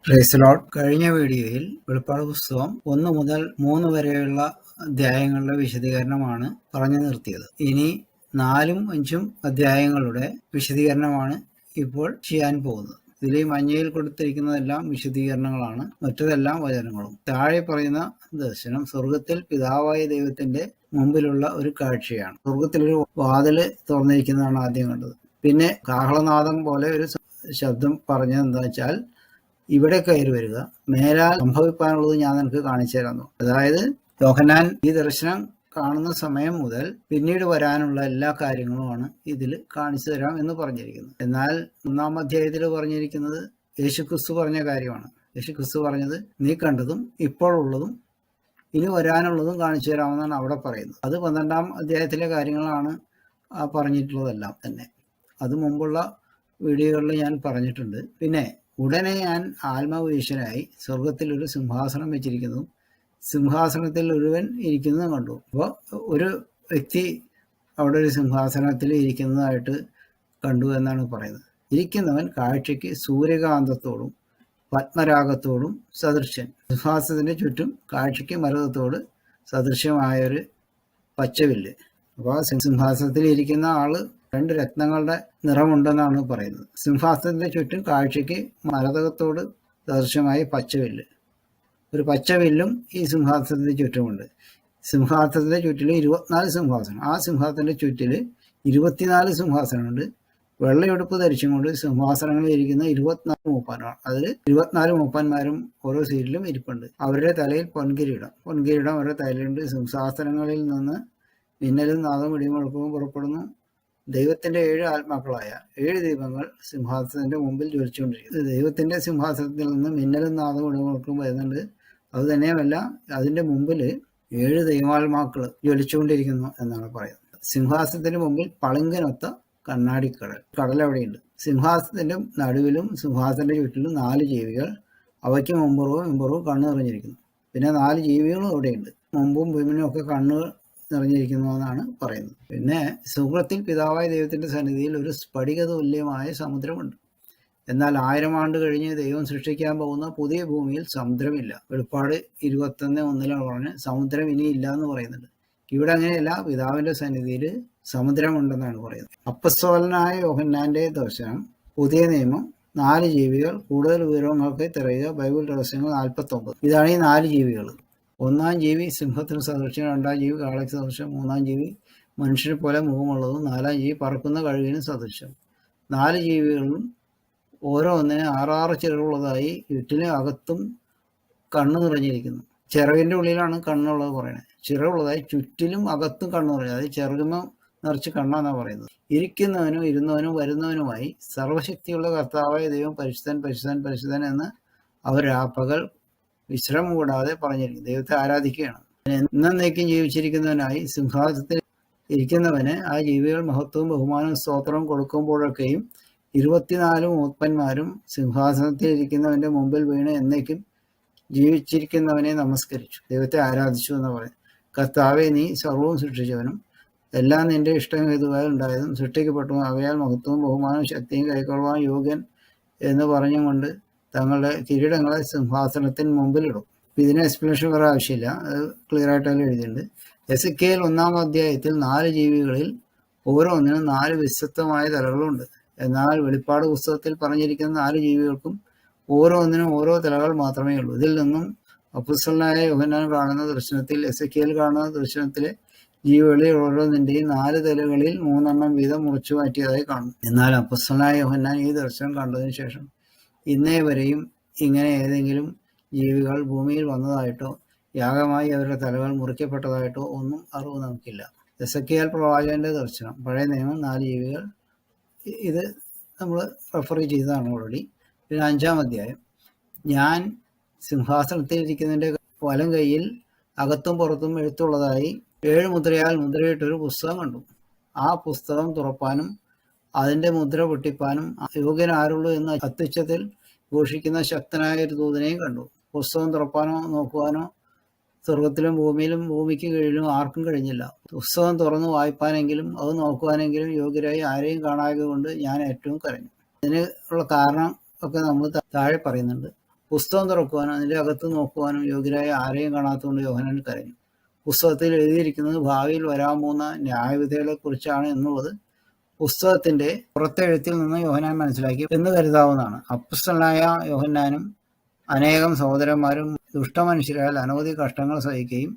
Praise the Lord. കഴിഞ്ഞ വീഡിയോയിൽ വെളിപ്പാട് പുസ്തകം 1 മുതൽ 3 വരെയുള്ള അധ്യായങ്ങളുടെ വിശദീകരണമാണ് പറഞ്ഞു നിർത്തിയത്. ഇനി 4ഉം 5ഉം അധ്യായങ്ങളുടെ വിശദീകരണമാണ് ഇപ്പോൾ ചെയ്യാൻ പോകുന്നത്. ഇതിൽ ഈ മഞ്ഞയിൽ കൊടുത്തിരിക്കുന്നതെല്ലാം വിശദീകരണങ്ങളാണ്, മറ്റതെല്ലാം വചനങ്ങളും. താഴെ പറയുന്ന ദർശനം സ്വർഗത്തിൽ പിതാവായ ദൈവത്തിന്റെ മുമ്പിലുള്ള ഒരു കാഴ്ചയാണ്. സ്വർഗത്തിലൊരു വാതില് തുറന്നിരിക്കുന്നതാണ് ആദ്യം കണ്ടത്. പിന്നെ കാഹളനാദം പോലെ ഒരു ശബ്ദം പറഞ്ഞത് എന്താ വെച്ചാൽ, ഇവിടെ കയറി വരിക, മേലാൽ സംഭവിക്കാനുള്ളത് ഞാൻ നിനക്ക് കാണിച്ചു തരാന്നു. അതായത് യോഹന്നാൻ ഈ ദർശനം കാണുന്ന സമയം മുതൽ പിന്നീട് വരാനുള്ള എല്ലാ കാര്യങ്ങളുമാണ് ഇതിൽ കാണിച്ചു തരാം എന്ന് പറഞ്ഞിരിക്കുന്നത്. എന്നാൽ 1-ാം അധ്യായത്തിൽ പറഞ്ഞിരിക്കുന്നത് യേശുക്രിസ്തു പറഞ്ഞ കാര്യമാണ്. യേശുക്രിസ്തു പറഞ്ഞത്, നീ കണ്ടതും ഇപ്പോഴുള്ളതും ഇനി വരാനുള്ളതും കാണിച്ചു തരാമെന്നാണ് അവിടെ പറയുന്നത്. അത് 12-ാം അധ്യായത്തിലെ കാര്യങ്ങളാണ് പറഞ്ഞിട്ടുള്ളതെല്ലാം തന്നെ. അത് മുമ്പുള്ള വീഡിയോകളിൽ ഞാൻ പറഞ്ഞിട്ടുണ്ട്. പിന്നെ ഉടനെ ഞാൻ ആത്മവീശനായി സ്വർഗത്തിൽ ഒരു സിംഹാസനം വെച്ചിരിക്കുന്നതും സിംഹാസനത്തിൽ ഒരുവൻ ഇരിക്കുന്നതും കണ്ടു. അപ്പോൾ ഒരു വ്യക്തി അവിടെ ഒരു സിംഹാസനത്തിൽ ഇരിക്കുന്നതായിട്ട് കണ്ടു എന്നാണ് പറയുന്നത്. ഇരിക്കുന്നവൻ കാഴ്ചയ്ക്ക് സൂര്യകാന്തത്തോടും പത്മരാഗത്തോടും സദൃശ്യൻ. സിംഹാസനത്തിന്റെ ചുറ്റും കാഴ്ചയ്ക്ക് മരകത്തോട് സദൃശ്യമായൊരു പച്ചവില്ല്. അപ്പോൾ സിംഹാസനത്തിൽ ഇരിക്കുന്ന ആള് 2 രത്നങ്ങളുടെ നിറമുണ്ടെന്നാണ് പറയുന്നത്. സിംഹാസനത്തിന്റെ ചുറ്റും കാഴ്ചയ്ക്ക് മരതകത്തോട് സദൃശ്യമായ പച്ചവില്ല്. ഒരു പച്ചവില്ലും ഈ സിംഹാസനത്തിന് ചുറ്റുമുണ്ട്. സിംഹാസനത്തിന്റെ ചുറ്റിൽ 24 സിംഹാസനം. ആ സിംഹാസനത്തിന്റെ ചുറ്റിൽ 24 സിംഹാസനമുണ്ട്. വെള്ളയുടുപ്പ് ധരിച്ചും കൊണ്ട് സിംഹാസനങ്ങളിൽ ഇരിക്കുന്ന 24 മൂപ്പന്മാർ. അതിൽ 24 മൂപ്പന്മാരും ഓരോ സീറ്റിലും ഇരിപ്പുണ്ട്. അവരുടെ തലയിൽ പൊൻകിരീടം അവരുടെ തലയിലുണ്ട്. സിംഹാസനങ്ങളിൽ നിന്ന് മിന്നലും നാദവും ഇടിമുഴക്കവും പുറപ്പെടുന്നു. ദൈവത്തിന്റെ 7 ആത്മാക്കളായ 7 ദീപങ്ങൾ സിംഹാസനത്തിന്റെ മുമ്പിൽ ജ്വലിച്ചുകൊണ്ടിരിക്കുന്നു. ദൈവത്തിന്റെ സിംഹാസനത്തിൽ നിന്ന് മിന്നലും നാദവും ഇടിമുഴക്കവും വരുന്നുണ്ട്. അത് തന്നെയുമല്ല, അതിന്റെ മുമ്പിൽ 7 ദൈവാത്മാക്കൾ ജ്വലിച്ചുകൊണ്ടിരിക്കുന്നു എന്നാണ് പറയുന്നത്. സിംഹാസനത്തിന് മുമ്പിൽ പളിങ്കനൊത്ത കടൽ അവിടെയുണ്ട്. സിംഹാസനത്തിന്റെ നടുവിലും സിംഹാസനത്തിന്റെ ചുറ്റിലും 4 ജീവികൾ, അവയ്ക്ക് മുമ്പുറവും കണ്ണ് നിറഞ്ഞിരിക്കുന്നു. പിന്നെ 4 ജീവികളും അവിടെയുണ്ട്. മുമ്പും പിന്നിലും ഒക്കെ കണ്ണ് നിറഞ്ഞിരിക്കുന്നു എന്നാണ് പറയുന്നത്. പിന്നെ സ്വർഗത്തിൽ പിതാവായ ദൈവത്തിന്റെ സന്നിധിയിൽ ഒരു സ്ഫടിക തുല്യമായ സമുദ്രമുണ്ട്. എന്നാൽ 1000 ആണ്ട് കഴിഞ്ഞ് ദൈവം സൃഷ്ടിക്കാൻ പോകുന്ന പുതിയ ഭൂമിയിൽ സമുദ്രമില്ല. വെളിപ്പാട് 21:1 പറഞ്ഞ് സമുദ്രം ഇനിയില്ല എന്ന് പറയുന്നുണ്ട്. ഇവിടെ അങ്ങനെയല്ല, പിതാവിന്റെ സന്നിധിയിൽ സമുദ്രമുണ്ടെന്നാണ് പറയുന്നത്. അപ്പസ്തോലനായ യോഹന്നാന്റെ ദർശനം, പുതിയ നിയമം, 4 ജീവികൾ. കൂടുതൽ വിവരങ്ങൾക്ക് തിരയുക ബൈബിൾ രഹസ്യങ്ങൾ 49. ഇതാണ് ഈ 4 ജീവികൾ. 1-ാം ജീവി സിംഹത്തിന് സദൃശ്യം, 2-ാം ജീവി കാളയ്ക്ക് സദൃശ്യം, 3-ാം ജീവി മനുഷ്യനെ പോലെ മുഖമുള്ളതും, 4-ാം ജീവി പറക്കുന്ന കഴുകിനും സദൃശ്യം. 4 ജീവികളും ഓരോന്നിന് 6 ചിറകുള്ളതായി ചുറ്റിലും അകത്തും കണ്ണ് നിറഞ്ഞിരിക്കുന്നു. ചിറകിന്റെ ഉള്ളിലാണ് കണ്ണുള്ളത് പറയണേ. ചിറകുള്ളതായി ചുറ്റിലും അകത്തും കണ്ണ് നിറഞ്ഞത്. അത് ചിറകുമ നിറച്ച് കണ്ണാന്നാണ് പറയുന്നത്. ഇരിക്കുന്നവനും ഇരുന്നവനും വരുന്നവനുമായി സർവശക്തിയുള്ള കർത്താവായ ദൈവം പരിശുദ്ധൻ പരിശുദ്ധൻ പരിശുദ്ധൻ എന്ന് അവർ രാപ്പകൽ വിശ്രമം കൂടാതെ പറഞ്ഞിരിക്കും. ദൈവത്തെ ആരാധിക്കുകയാണ്. എന്നേക്കും ജീവിച്ചിരിക്കുന്നവനായി സിംഹാസനത്തിൽ ഇരിക്കുന്നവന് ആ ജീവികൾ മഹത്വവും ബഹുമാനവും സ്തോത്രവും കൊടുക്കുമ്പോഴൊക്കെയും 24 മൂപ്പന്മാരും സിംഹാസനത്തിൽ ഇരിക്കുന്നവന്റെ മുമ്പിൽ വീണ് എന്നേക്കും ജീവിച്ചിരിക്കുന്നവനെ നമസ്കരിച്ചു, ദൈവത്തെ ആരാധിച്ചു എന്ന് പറയും. കർത്താവെ, നീ സർവവും സൃഷ്ടിച്ചവനും എല്ലാം നിന്റെ ഇഷ്ടം ഹേതുവായി ഉണ്ടായതും സൃഷ്ടിക്കപ്പെട്ടു, അവയാൽ മഹത്വവും ബഹുമാനവും ശക്തിയും കൈക്കൊള്ളുവാൻ യോഗ്യൻ എന്ന് പറഞ്ഞുകൊണ്ട് തങ്ങളുടെ കിരീടങ്ങളെ സിംഹാസനത്തിന് മുമ്പിലിടും. ഇതിന് എക്സ്പ്ലനേഷൻ വേറെ ആവശ്യമില്ല, അത് ക്ലിയർ ആയിട്ടെല്ലാം എഴുതിയിട്ടുണ്ട്. എസെക്കിയേൽ 1-ാം അധ്യായത്തിൽ 4 ജീവികളിൽ ഓരോന്നിനും 4 വ്യത്യസ്തമായ തലകളുണ്ട്. എന്നാൽ വെളിപ്പാട് പുസ്തകത്തിൽ പറഞ്ഞിരിക്കുന്ന 4 ജീവികൾക്കും ഓരോന്നിനും ഓരോ തലകൾ മാത്രമേ ഉള്ളൂ. ഇതിൽ നിന്നും അപ്പോസ്തലനായ യോഹന്നാൻ കാണുന്ന ദർശനത്തിൽ, എസെക്കിയേൽ കാണുന്ന ദർശനത്തിലെ ജീവികളിൽ ഓരോന്നിന്റെയും 4 തലകളിൽ 3 എണ്ണം വീതം മുറിച്ചു മാറ്റിയതായി കാണുന്നു. എന്നാൽ അപ്പോസ്തലനായ യോഹന്നാൻ ഈ ദർശനം കണ്ടതിന് ശേഷം ഇന്നേ വരെയും ഇങ്ങനെ ഏതെങ്കിലും ജീവികൾ ഭൂമിയിൽ വന്നതായിട്ടോ യാഗമായി അവരുടെ തലകൾ മുറിക്കപ്പെട്ടതായിട്ടോ ഒന്നും അറിവ് നമുക്കില്ല. എസെക്കിയേൽ പ്രവാചകന്റെ ദർശനം, പഴയ നിയമം, 4 ജീവികൾ. ഇത് നമ്മൾ റെഫർ ചെയ്തതാണ് ഓൾറെഡി. പിന്നെ 5-ാം അധ്യായം, ഞാൻ സിംഹാസനത്തിലിരിക്കുന്നതിൻ്റെ വലം കൈയിൽ അകത്തും പുറത്തും എഴുത്തുള്ളതായി 7 മുദ്രയാൽ മുദ്രയിട്ടൊരു പുസ്തകം കണ്ടു. ആ പുസ്തകം തുറപ്പാനും അതിൻ്റെ മുദ്ര പൊട്ടിപ്പാനും യോഗ്യൻ ആരുള്ളൂ എന്ന് അത്യുച്ചത്തിൽ ഘോഷിക്കുന്ന ശക്തനായ ഒരു ദൂതനെയും കണ്ടു. പുസ്തകം തുറപ്പാനോ നോക്കുവാനോ സ്വർഗത്തിലും ഭൂമിയിലും ഭൂമിക്ക് കീഴിലും ആർക്കും കഴിഞ്ഞില്ല. പുസ്തകം തുറന്ന് വായിപ്പാനെങ്കിലും അത് നോക്കുവാനെങ്കിലും യോഗ്യരായി ആരെയും കാണാതെ കൊണ്ട് ഞാൻ ഏറ്റവും കരഞ്ഞു. ഇതിന് ഉള്ള കാരണം ഒക്കെ നമ്മൾ താഴെ പറയുന്നുണ്ട്. പുസ്തകം തുറക്കുവാനും അതിൻ്റെ അകത്ത് നോക്കുവാനും യോഗ്യരായ ആരെയും കാണാത്തതുകൊണ്ട് യോഹന്നാൻ കരഞ്ഞു. പുസ്തകത്തിൽ എഴുതിയിരിക്കുന്നത് ഭാവിയിൽ വരാൻ പോകുന്ന ന്യായവിധികളെ കുറിച്ചാണ് എന്നുള്ളത് പുസ്തകത്തിന്റെ പുറത്തെ എഴുത്തിൽ നിന്ന് യോഹന്നാൻ മനസ്സിലാക്കി എന്ന് കരുതാവുന്നതാണ്. അപ്പോസ്തലനായ യോഹന്നാനും അനേകം സഹോദരന്മാരും ദുഷ്ടമനുഷ്യരാൽ അനവധി കഷ്ടങ്ങൾ സഹിക്കുകയും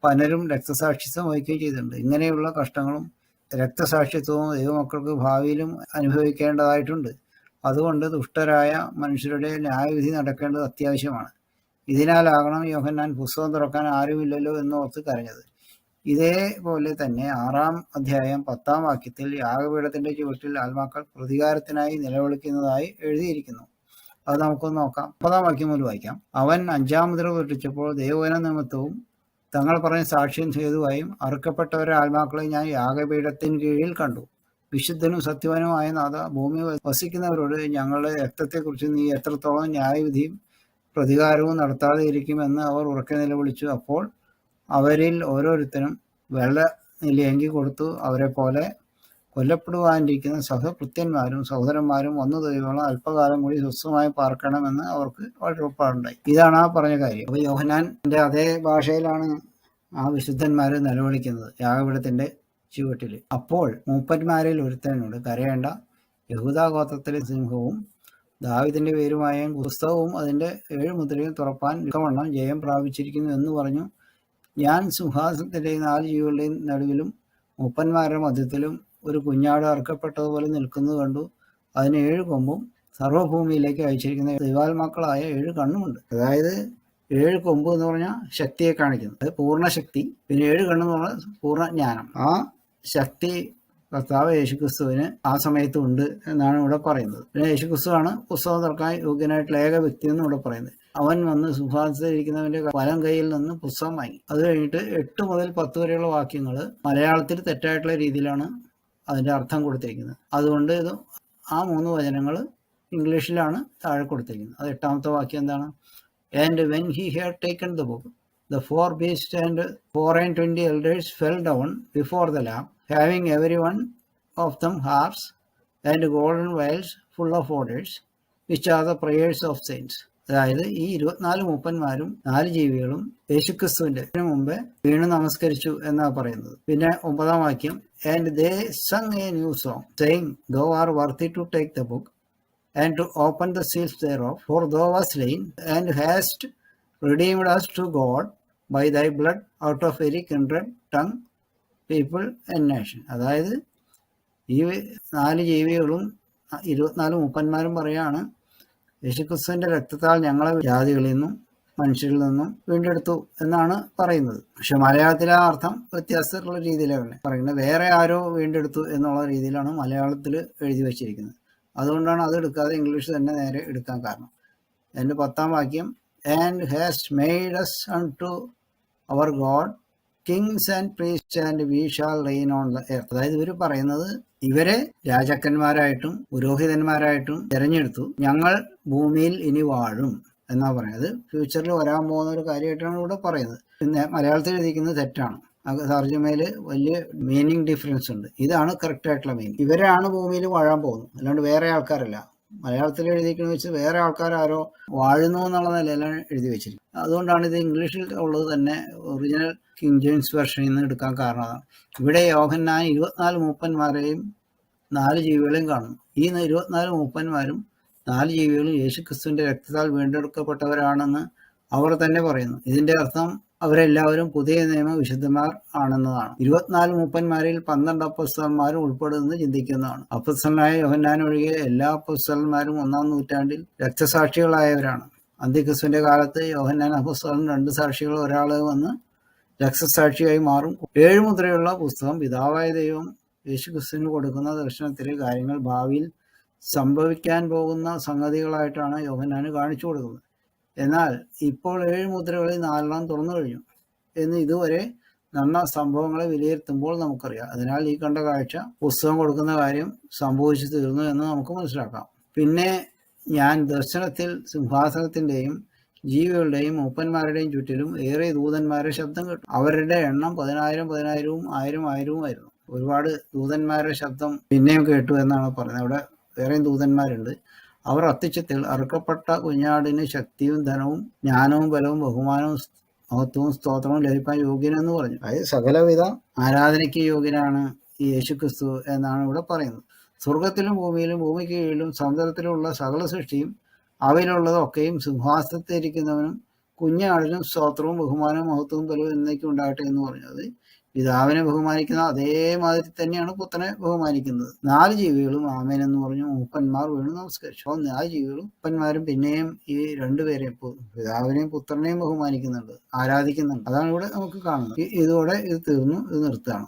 പലരും രക്തസാക്ഷിത്വം വഹിക്കുകയും ചെയ്തിട്ടുണ്ട്. ഇങ്ങനെയുള്ള കഷ്ടങ്ങളും രക്തസാക്ഷിത്വവും ദൈവമക്കൾക്ക് ഭാവിയിലും അനുഭവിക്കേണ്ടതായിട്ടുണ്ട്. അതുകൊണ്ട് ദുഷ്ടരായ മനുഷ്യരുടെ ന്യായവിധി നടക്കേണ്ടത് അത്യാവശ്യമാണ്. ഇതിനാലാകണം യോഹന്നാൻ പുസ്തകം തുറക്കാൻ ആരുമില്ലല്ലോ എന്നോർത്ത് കരഞ്ഞത്. ഇതേപോലെ തന്നെ 6-ാം അധ്യായം 10-ാം വാക്യത്തിൽ യാഗപീഠത്തിന്റെ ചുവട്ടിൽ ആത്മാക്കൾ പ്രതികാരത്തിനായി നിലവിളിക്കുന്നതായി എഴുതിയിരിക്കുന്നു. അത് നമുക്കൊന്ന് നോക്കാം. 30-ാം വാക്യം മുതൽ വായിക്കാം. അവൻ 5-ാം മുദ്ര പൊട്ടിച്ചപ്പോൾ ദൈവവചന നിമിത്തവും തങ്ങൾ പറഞ്ഞ സാക്ഷ്യം ചെയ്തതായും അറുക്കപ്പെട്ടവരെ ആത്മാക്കളെ ഞാൻ യാഗപീഠത്തിന് കീഴിൽ കണ്ടു. വിശുദ്ധനും സത്യവാനുമായ നാഥ, ഭൂമി വസിക്കുന്നവരോട് ഞങ്ങളുടെ രക്തത്തെക്കുറിച്ച് നീ എത്രത്തോളം ന്യായവിധിയും പ്രതികാരവും നടത്താതെ ഇരിക്കുമെന്ന് അവർ ഉറക്കെ നിലവിളിച്ചു. അപ്പോൾ അവരിൽ ഓരോരുത്തരും വെള്ള നിലയങ്കി കൊടുത്തു. അവരെ പോലെ കൊല്ലപ്പെടുവാനിരിക്കുന്ന സഹകൃത്യന്മാരും സഹോദരന്മാരും വന്നു ദൈവം അല്പകാലം കൂടി സ്വസ്ഥമായി പാർക്കണമെന്ന് അവർക്ക് ഉറപ്പാടുണ്ടായി. ഇതാണ് ആ പറഞ്ഞ കാര്യം. അപ്പോൾ യോഹന്നാന്റെ അതേ ഭാഷയിലാണ് ആ വിശുദ്ധന്മാർ നിലവിളിക്കുന്നത് യാഗപീഠത്തിന്റെ ചുവട്ടിൽ. അപ്പോൾ മൂപ്പന്മാരിൽ ഒരുത്തനോട്, കരയേണ്ട, യഹൂദാ ഗോത്രത്തിലെ സിംഹവും ദാവീദിന്റെ പേരുമായ പുസ്തകവും അതിന്റെ 7 മുദ്രയും തുറപ്പാൻ മിക്കവണ്ണം ജയം പ്രാപിച്ചിരിക്കുന്നു എന്ന് പറഞ്ഞു. ഞാൻ സിംഹാസനത്തിന്റെയും 4 ജീവികളുടെയും നടുവിലും മൂപ്പന്മാരുടെ മധ്യത്തിലും ഒരു കുഞ്ഞാട് അറുക്കപ്പെട്ടതുപോലെ നിൽക്കുന്നത് കണ്ടു. അതിന് 7 കൊമ്പും സർവ്വഭൂമിയിലേക്ക് അയച്ചിരിക്കുന്ന ദൈവാത്മാക്കളായ 7 കണ്ണുമുണ്ട്. അതായത് 7 കൊമ്പ് എന്ന് പറഞ്ഞാൽ ശക്തിയെ കാണിക്കുന്നത്, അത് പൂർണ്ണശക്തി. പിന്നെ 7 കണ്ണെന്ന് പറഞ്ഞാൽ പൂർണ്ണ ജ്ഞാനം. ആ ശക്തി കർത്താവ് യേശുക്രിസ്തുവിന് ആ സമയത്ത് ഉണ്ട് എന്നാണ് ഇവിടെ പറയുന്നത്. പിന്നെ യേശുക്രിസ്തുവാണ് പുസ്തകം തുറക്കാൻ യോഗ്യനായിട്ടുള്ള ഏക വ്യക്തി എന്ന് ഇവിടെ പറയുന്നത്. അവൻ വന്ന് സിംഹാസനത്തിലിരിക്കുന്നവന്റെ വലം കൈയിൽ നിന്ന് പുസ്തകം വാങ്ങി. അത് കഴിഞ്ഞിട്ട് 8 മുതൽ 10 വരെയുള്ള വാക്യങ്ങൾ മലയാളത്തിൽ തെറ്റായിട്ടുള്ള രീതിയിലാണ് അതിന്റെ അർത്ഥം കൊടുത്തിരിക്കുന്നത്. അതുകൊണ്ട് ഇത് ആ 3 വചനങ്ങൾ ഇംഗ്ലീഷിലാണ് താഴെ കൊടുത്തിരിക്കുന്നത്. അത് 8-ാമത്തെ വാക്യം എന്താണ്? And when he had taken the book, the 4 beasts and 24 elders fell down before the Lamb, having every one of them harps and golden vials full of odors, which are the prayers of saints. അതായത് ഈ 24 മൂപ്പന്മാരും 4 ജീവികളും യേശുക്രിസ്തുവിന്റെ മുമ്പേ വീണ് നമസ്കരിച്ചു എന്നാണ് പറയുന്നത്. പിന്നെ 9-ാം വാക്യം, and they sung a new song, saying, thou art worthy to take the book and to open the seals thereof, for thou wast slain and hast redeemed us to God by thy blood out of every kindred, tongue, people and nation. അതായത് ഈ 4 ജീവികളും 24 മൂപ്പന്മാരും പറയാണ്, യേശുക്രിസ്തുവിന്റെ രക്തത്താൽ ഞങ്ങളെ ജാതികളിൽ നിന്നും മനുഷ്യരിൽ നിന്നും വീണ്ടെടുത്തു എന്നാണ് പറയുന്നത്. പക്ഷെ മലയാളത്തിലെ ആ അർത്ഥം വ്യത്യാസമുള്ള രീതിയിലാണ് പറയുന്നത്. വേറെ ആരോ വീണ്ടെടുത്തു എന്നുള്ള രീതിയിലാണ് മലയാളത്തിൽ എഴുതി വച്ചിരിക്കുന്നത്. അതുകൊണ്ടാണ് അത് എടുക്കാതെ ഇംഗ്ലീഷ് തന്നെ നേരെ എടുക്കാൻ കാരണം. എൻ്റെ 10-ാം വാക്യം, and hast made us unto our God kings and priests and we shall reign on the earth. അതായത് ഇവർ പറയുന്നത് ഇവരെ രാജാക്കന്മാരായിട്ടും പുരോഹിതന്മാരായിട്ടും തിരഞ്ഞെടുത്തു, ഞങ്ങൾ ഭൂമിയിൽ ഇനി വാഴും എന്നാ പറയുന്നത്. ഫ്യൂച്ചറിൽ വരാൻ പോകുന്ന ഒരു കാര്യമായിട്ടാണ് ഇവിടെ പറയുന്നത്. പിന്നെ മലയാളത്തിൽ എഴുതിയിരിക്കുന്നത് തെറ്റാണ്. തർജ്ജമയിൽ വലിയ മീനിങ് ഡിഫറൻസ് ഉണ്ട്. ഇതാണ് കറക്റ്റ് ആയിട്ടുള്ള മീനിങ്. ഇവരാണ് ഭൂമിയിൽ വാഴാൻ പോകുന്നത്, അല്ലാണ്ട് വേറെ ആൾക്കാരല്ല. മലയാളത്തിൽ എഴുതിയിരിക്കുന്നത് വെച്ച് വേറെ ആൾക്കാർ ആരോ വാഴുന്നു എന്നുള്ള നിലയിലാണ് എഴുതി വെച്ചിരിക്കുന്നത്. അതുകൊണ്ടാണ് ഇത് ഇംഗ്ലീഷിൽ ഉള്ളത് തന്നെ ഒറിജിനൽ കിങ് ജെയിംസ് വെർഷനിൽ നിന്ന് എടുക്കാൻ കാരണം അതാണ്. ഇവിടെ യോഹന്നാൻ 24 മൂപ്പന്മാരെയും 4 ജീവികളെയും കാണുന്നു. ഈ 24 മൂപ്പന്മാരും 4 ജീവികളും യേശുക്രിസ്തുവിന്റെ രക്തത്താൽ വീണ്ടെടുക്കപ്പെട്ടവരാണെന്ന് അവർ തന്നെ പറയുന്നു. ഇതിന്റെ അർത്ഥം അവരെല്ലാവരും പുതിയ നിയമ വിശുദ്ധന്മാർ ആണെന്നതാണ്. 24 മൂപ്പന്മാരിൽ 12 അപ്പോസ്തലന്മാരും ഉൾപ്പെടുന്നത് ചിന്തിക്കുന്നതാണ്. അപ്പോസ്തലനായ യോഹന്നാൻ ഒഴികെ എല്ലാ അപ്പോസ്തലന്മാരും 1-ാം നൂറ്റാണ്ടിൽ രക്തസാക്ഷികളായവരാണ്. അന്ത്യക്രിസ്തുവിന്റെ കാലത്ത് യോഹന്നാൻ അപ്പോസ്തലൻ 2 സാക്ഷികൾ ഒരാളെ വന്ന് രക്തസാക്ഷിയായി മാറും. 7 മുദ്രയുള്ള പുസ്തകം പിതാവായ ദൈവം യേശുക്രിസ്തുവിന് കൊടുക്കുന്ന ദർശനത്തിലെ കാര്യങ്ങൾ ഭാവിയിൽ സംഭവിക്കാൻ പോകുന്ന സംഗതികളായിട്ടാണ് യോഹന്നാന് കാണിച്ചു കൊടുക്കുന്നത്. എന്നാൽ ഇപ്പോൾ 7 മുദ്രകളിൽ 4 തുറന്നു കഴിഞ്ഞു എന്ന് ഇതുവരെ നടന്ന സംഭവങ്ങളെ വിലയിരുത്തുമ്പോൾ നമുക്കറിയാം. അതിനാൽ ഈ കണ്ട കാഴ്ച പുസ്തകം കൊടുക്കുന്ന കാര്യം സംഭവിച്ചു തീർന്നു എന്ന് നമുക്ക് മനസ്സിലാക്കാം. പിന്നെ ഞാൻ ദർശനത്തിൽ സിംഹാസനത്തിന്റെയും ജീവികളുടെയും മൂപ്പന്മാരുടെയും ചുറ്റിലും ഏറെ ദൂതന്മാരുടെ ശബ്ദം കേട്ടു. അവരുടെ എണ്ണം 10,000 10,000 1000 ആയിരുന്നു. ഒരുപാട് ദൂതന്മാരുടെ ശബ്ദം പിന്നെയും കേട്ടു എന്നാണ് പറയുന്നത്. അവിടെ വേറെയും ദൂതന്മാരുണ്ട്. അവർ അത്യുച്ചത്തിൽ അറുക്കപ്പെട്ട കുഞ്ഞാടിന് ശക്തിയും ധനവും ജ്ഞാനവും ബലവും ബഹുമാനവും മഹത്വവും സ്തോത്രവും ലഭിക്കാൻ യോഗ്യനെന്ന് പറഞ്ഞു. അതായത് സകലവിധ ആരാധനയ്ക്ക് യോഗ്യനാണ് ഈ യേശുക്രിസ്തു എന്നാണ് ഇവിടെ പറയുന്നത്. സ്വർഗത്തിലും ഭൂമിയിലും ഭൂമിക്ക് കീഴിലും സമുദ്രത്തിലുള്ള സകല സൃഷ്ടിയും അവയിലുള്ളതൊക്കെയും സിംഹാസനത്തിരിക്കുന്നവനും കുഞ്ഞാടിനും സ്തോത്രവും ബഹുമാനവും മഹത്വവും ബലവും എന്നേക്കും ഉണ്ടാകട്ടെ എന്ന് പറഞ്ഞത് പിതാവിനെ ബഹുമാനിക്കുന്ന അതേമാതിരി തന്നെയാണ് പുത്രനെ ബഹുമാനിക്കുന്നത്. 4 ജീവികളും ആമേൻ എന്ന് പറഞ്ഞു മൂപ്പന്മാർ വീണ് നമസ്കരിച്ചു. അപ്പോൾ 4 ജീവികളും മൂപ്പന്മാരും പിന്നെയും ഈ രണ്ടുപേരെയും പിതാവിനെയും പുത്രനെയും ബഹുമാനിക്കുന്നുണ്ട്, ആരാധിക്കുന്നുണ്ട്. അതാണ് ഇവിടെ നമുക്ക് കാണുന്നത്. ഇതോടെ ഇത് തീർന്നു, ഇത് നിർത്താണ്.